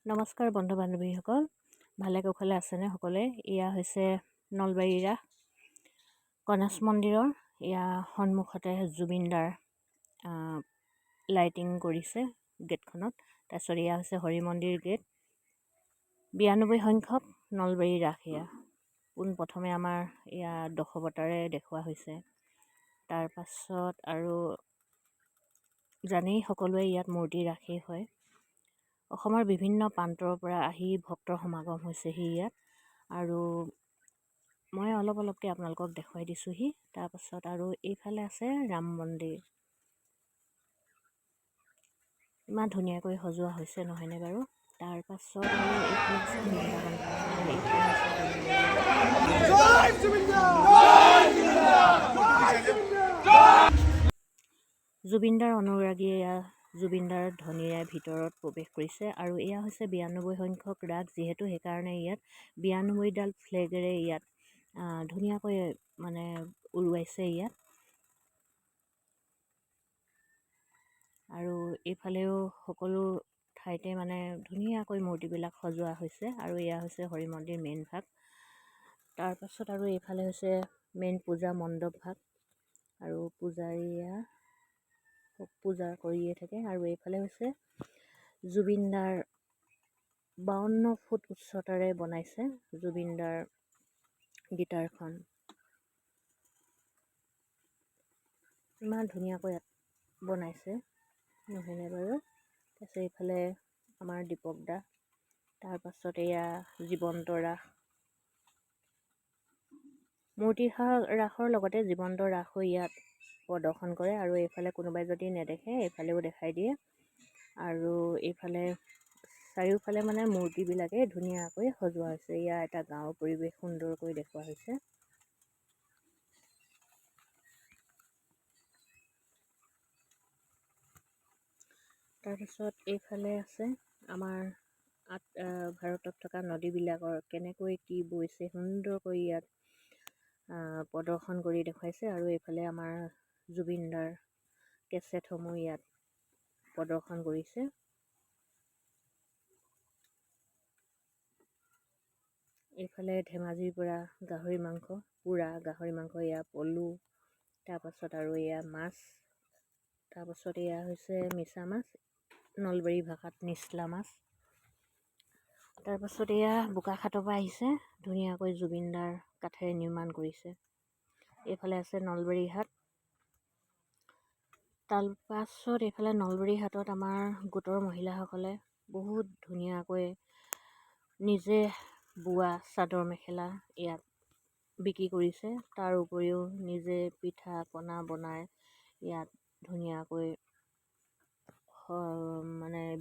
নমস্কাৰ বন্ধু বান্ধৱীসকল, ভালে কুশলে আছেনে সকলোৱে। এয়া হৈছে নলবাৰী ৰাস গণেশ মন্দিৰৰ সন্মুখতে জুবিনদাৰ লাইটিং কৰিছে গেটখনত। তাৰপিছত এয়া হৈছে হৰি মন্দিৰ গেট। 92 সংখ্যক নলবাৰী ৰাস। পোনপ্ৰথমে আমাৰ দশৱতাৰে দেখুওৱা হৈছে। তাৰপাছত আৰু জানেই সকলোৱে ইয়াত মূৰ্তি ৰাসেই হয়। অসমৰ বিভিন্ন প্ৰান্তৰ পৰা আহি ভক্তৰ সমাগম হৈছেহি ইয়াত। আৰু মই অলপকৈ আপোনালোকক দেখুৱাই দিছোঁহি। তাৰপাছত আৰু এইফালে আছে ৰাম মন্দিৰ। ইমান ধুনীয়াকৈ সজোৱা হৈছে নহয়নে বাৰু। তাৰপাছত আৰু এইফালে আছে বৃন্দাবন ধাম আৰু এইফালে আছে জুবিনদাৰ অনুৰাগীয়ে জুবিনদাৰ ধ্বনিৰে ভিতৰত প্ৰৱেশ কৰিছে। আৰু এয়া হৈছে 92 সংখ্যক ৰাস, যিহেতু সেইকাৰণে ইয়াত 92ডাল ফ্লেগেৰে ইয়াত ধুনীয়াকৈ উৰুৱাইছে ইয়াত। আৰু এইফালেও সকলো ঠাইতে ধুনীয়াকৈ মূৰ্তিবিলাক সজোৱা হৈছে। আৰু এয়া হৈছে হৰি মন্দিৰ মেইন ভাগ। তাৰপাছত আৰু এইফালে হৈছে মেইন পূজা মণ্ডপ ভাগ। আৰু পূজাৰীয়া পূজা কৰিয়ে থাকে। আৰু এইফালে হৈছে জুবিনদাৰ 52 ফুট উচ্চতাৰে বনাইছে জুবিনদাৰ গীটাৰখন। ইমান ধুনীয়াকৈ বনাইছে নহয়নে বাৰু। তাৰপিছত এইফালে আমাৰ দীপক দা। তাৰপাছত এয়া জীৱন্ত ৰাস। মূৰ্তি ৰাসৰ লগতে জীৱন্ত ৰাসো ইয়াত প্ৰদৰ্শন কৰে। আৰু এইফালে কোনোবাই যদি নেদেখে এইফালেও দেখাই দিয়ে। আৰু এইফালে চাৰিওফালে মূৰ্তিবিলাকে ধুনীয়াকৈ সজোৱা হৈছে। ইয়াৰ এটা গাঁৱৰ পৰিৱেশ সুন্দৰকৈ দেখুওৱা হৈছে। তাৰপিছত এইফালে আছে আমাৰ ভাৰতত থকা নদীবিলাকৰ কেনেকৈ কি বৈছে সুন্দৰকৈ ইয়াত প্ৰদৰ্শন কৰি দেখুৱাইছে। আৰু এইফালে আমাৰ জুবিনদাৰ কেছেটসমূহ ইয়াত প্ৰদৰ্শন কৰিছে। এইফালে ধেমাজিৰ পৰা গাহৰি মাংস, পুৰা গাহৰি মাংস, এয়া পলু। তাৰপাছত আৰু এয়া মাছ। তাৰপাছত এয়া হৈছে মিছা মাছ, নলবাৰী ভাষাত নিচলা মাছ। তাৰপাছত এয়া বোকাখাটৰ পৰা আহিছে, ধুনীয়াকৈ জুবিনদাৰ কাঠেৰে নিৰ্মাণ কৰিছে। এইফালে আছে নলবাৰী হাট। তাৰপাছত এইফালে নলবাৰী হাটত আমাৰ গোটৰ মহিলাসকলে বহুত ধুনীয়াকৈ নিজে বোৱা চাদৰ মেখেলা ইয়াত বিক্ৰী কৰিছে। তাৰ উপৰিও নিজে পিঠা পনা বনাই ইয়াত ধুনীয়াকৈ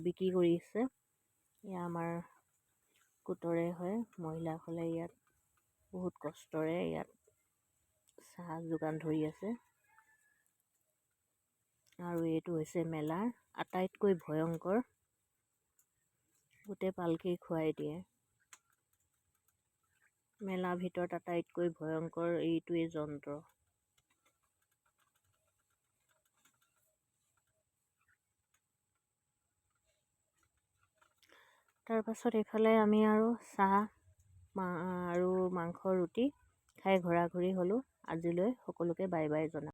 বিক্ৰী কৰিছে। এয়া আমাৰ গোটৰে হয়। মহিলাসকলে ইয়াত বহুত কষ্টৰে ইয়াত চাহ যোগান ধৰি আছে। আৰু এইটো হৈছে মেলাৰ আটাইতকৈ ভয়ংকৰ, গোটেই পালকি খুৱাই দিয়ে। মেলাৰ ভিতৰত আটাইতকৈ ভয়ংকৰ এইটোৱেই যন্ত্ৰ। তাৰপাছত এইফালে আমি আৰু চাহ আৰু মাংস ৰুটি খাই ঘূৰা ঘূৰি হ'লোঁ। আজিলৈ সকলোকে বাই বাই জনাম।